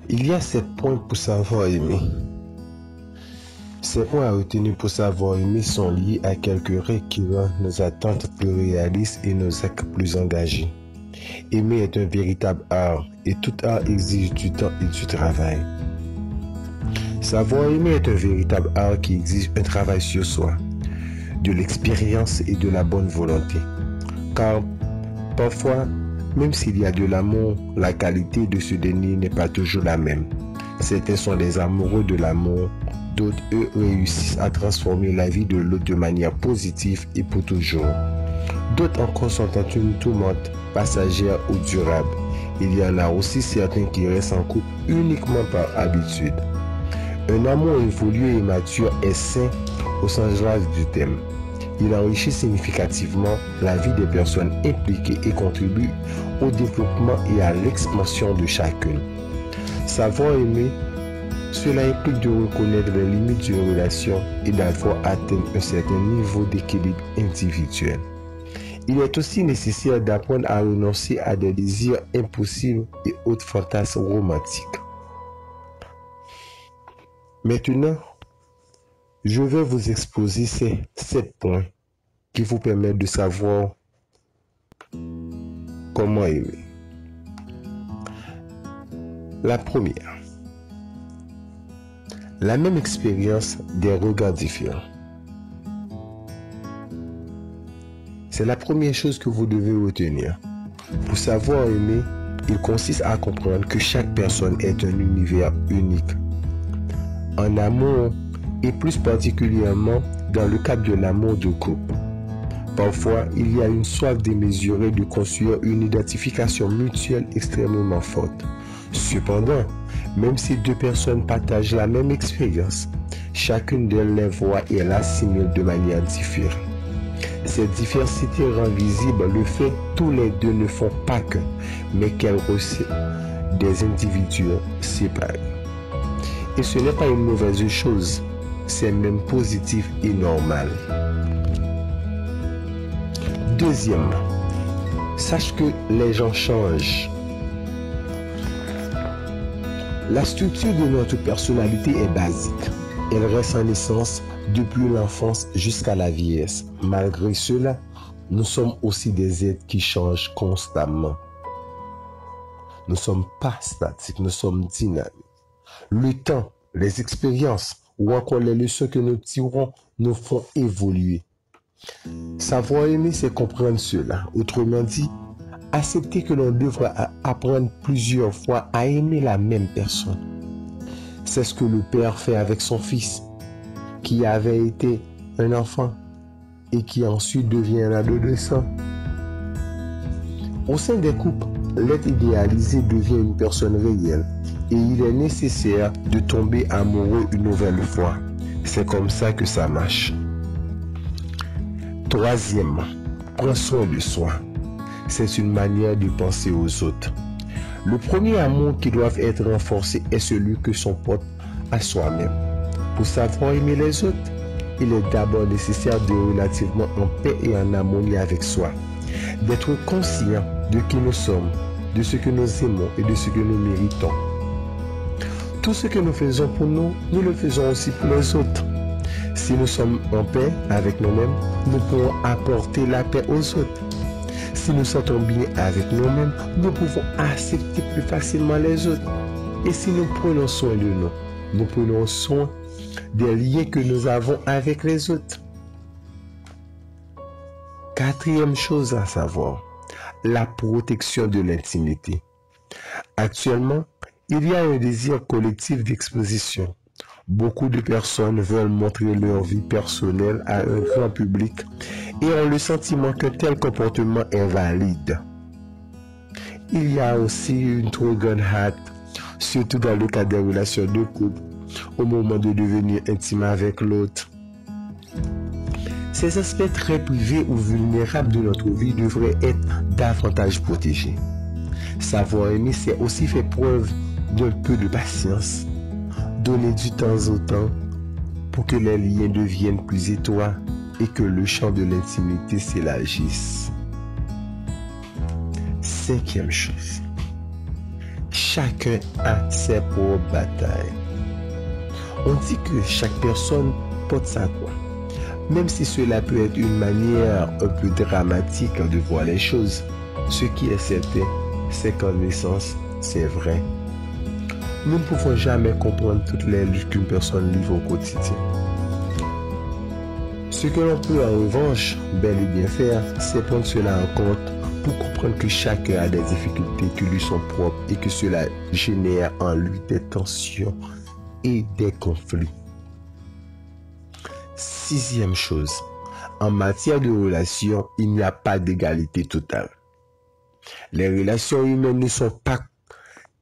Il y a 7 points pour savoir aimer. Ces points à retenir pour savoir aimer sont liés à quelques règles qui rendent nos attentes plus réalistes et nos actes plus engagés. Aimer est un véritable art et tout art exige du temps et du travail. Savoir aimer est un véritable art qui exige un travail sur soi, de l'expérience et de la bonne volonté. Car parfois, même s'il y a de l'amour, la qualité de ce dernier n'est pas toujours la même. Certains sont des amoureux de l'amour, d'autres, eux, réussissent à transformer la vie de l'autre de manière positive et pour toujours. D'autres encore sont en une tourmente passagère ou durable. Il y en a aussi certains qui restent en couple uniquement par habitude. Un amour évolué et mature est sain au sens large du terme. Il enrichit significativement la vie des personnes impliquées et contribue au développement et à l'expansion de chacune. Savoir aimer, cela implique de reconnaître les limites d'une relation et d'avoir atteint un certain niveau d'équilibre individuel. Il est aussi nécessaire d'apprendre à renoncer à des désirs impossibles et autres fantasmes romantiques. Maintenant, je vais vous exposer ces 7 points qui vous permettent de savoir comment aimer. La première, la même expérience des regards différents. C'est la première chose que vous devez retenir. Pour savoir aimer, il consiste à comprendre que chaque personne est un univers unique. En amour, et plus particulièrement dans le cadre de l'amour de couple. Parfois, il y a une soif démesurée de construire une identification mutuelle extrêmement forte. Cependant, même si 2 personnes partagent la même expérience, chacune d'elles les voit et l'assimile de manière différente. Cette diversité rend visible le fait que tous les deux ne font pas qu'un, mais qu'elles ressentent des individus séparés. Et ce n'est pas une mauvaise chose, c'est même positif et normal. Deuxièmement, sache que les gens changent. La structure de notre personnalité est basique. Elle reste en essence depuis l'enfance jusqu'à la vieillesse. Malgré cela, nous sommes aussi des êtres qui changent constamment. Nous ne sommes pas statiques, nous sommes dynamiques. Le temps, les expériences ou encore les leçons que nous tirons nous font évoluer. Savoir aimer, c'est comprendre cela. Autrement dit, accepter que l'on devra apprendre plusieurs fois à aimer la même personne. C'est ce que le père fait avec son fils, qui avait été un enfant et qui ensuite devient un adolescent. Au sein des couples, l'être idéalisé devient une personne réelle et il est nécessaire de tomber amoureux une nouvelle fois. C'est comme ça que ça marche. Troisièmement, prends soin de soi. C'est une manière de penser aux autres. Le premier amour qui doit être renforcé est celui que l'on porte à soi-même. Pour savoir aimer les autres, il est d'abord nécessaire de relativement en paix et en harmonie avec soi. D'être conscient de qui nous sommes, de ce que nous aimons et de ce que nous méritons. Tout ce que nous faisons pour nous, nous le faisons aussi pour les autres. Si nous sommes en paix avec nous-mêmes, nous pourrons apporter la paix aux autres. Si nous sentons bien avec nous-mêmes, nous pouvons accepter plus facilement les autres. Et si nous prenons soin de nous, nous prenons soin des liens que nous avons avec les autres. Quatrième chose à savoir, la protection de l'intimité. Actuellement, il y a un désir collectif d'exposition. Beaucoup de personnes veulent montrer leur vie personnelle à un grand public et ont le sentiment qu'un tel comportement est valide. Il y a aussi une trop grande hâte, surtout dans le cas des relations de couple, au moment de devenir intime avec l'autre. Ces aspects très privés ou vulnérables de notre vie devraient être davantage protégés. Savoir aimer, c'est aussi faire preuve d'un peu de patience. Donner du temps au temps pour que les liens deviennent plus étroits et que le champ de l'intimité s'élargisse. Cinquième chose, chacun a ses propres batailles. On dit que chaque personne porte sa croix. Même si cela peut être une manière un peu dramatique de voir les choses, ce qui est certain, c'est qu'en essence, c'est vrai. Nous ne pouvons jamais comprendre toutes les luttes qu'une personne livre au quotidien. Ce que l'on peut en revanche bel et bien faire, c'est prendre cela en compte pour comprendre que chacun a des difficultés qui lui sont propres et que cela génère en lui des tensions et des conflits. Sixième chose, en matière de relations, il n'y a pas d'égalité totale. Les relations humaines ne sont pas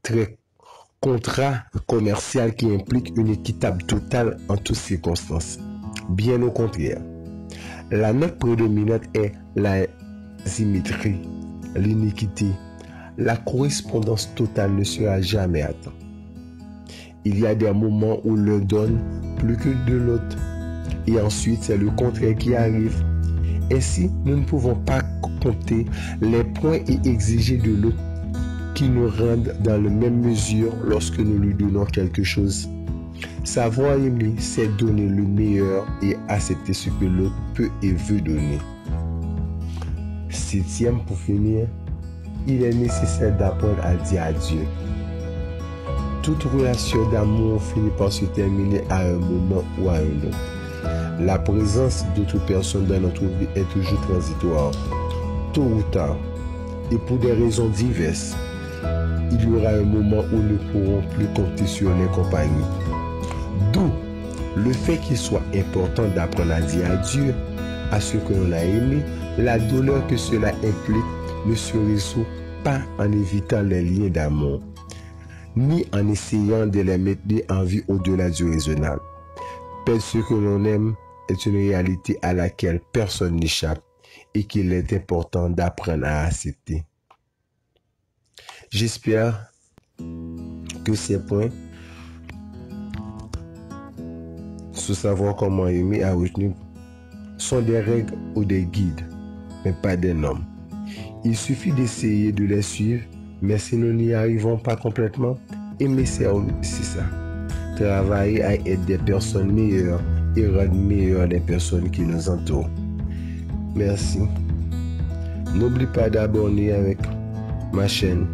très contrats commerciaux qui impliquent une équitable totale en toutes circonstances. Bien au contraire, la note prédominante est la symétrie, l'iniquité. La correspondance totale ne sera jamais atteinte. Il y a des moments où l'un donne plus que de l'autre. Et ensuite, c'est le contraire qui arrive. Ainsi, nous ne pouvons pas compter les points et exiger de l'autre qui nous rendent dans la même mesure lorsque nous lui donnons quelque chose. Savoir aimer, c'est donner le meilleur et accepter ce que l'autre peut et veut donner. Septième, pour finir, il est nécessaire d'apprendre à dire adieu. Toute relation d'amour finit par se terminer à un moment ou à un autre. La présence d'autres personnes dans notre vie est toujours transitoire. Tôt ou tard, et pour des raisons diverses, il y aura un moment où nous ne pourrons plus compter sur les compagnies. D'où le fait qu'il soit important d'apprendre à dire adieu à ceux que l'on a aimés. La douleur que cela implique ne se résout pas en évitant les liens d'amour, ni en essayant de les maintenir en vie au-delà du raisonnable. Perdre ce que l'on aime est une réalité à laquelle personne n'échappe et qu'il est important d'apprendre à accepter. J'espère que ces points sur savoir comment aimer à retenir sont des règles ou des guides, mais pas des normes. Il suffit d'essayer de les suivre, mais si nous n'y arrivons pas complètement, aimer c'est ça. Travailler à être des personnes meilleures et rendre meilleures les personnes qui nous entourent. Merci. N'oublie pas d'abonner avec ma chaîne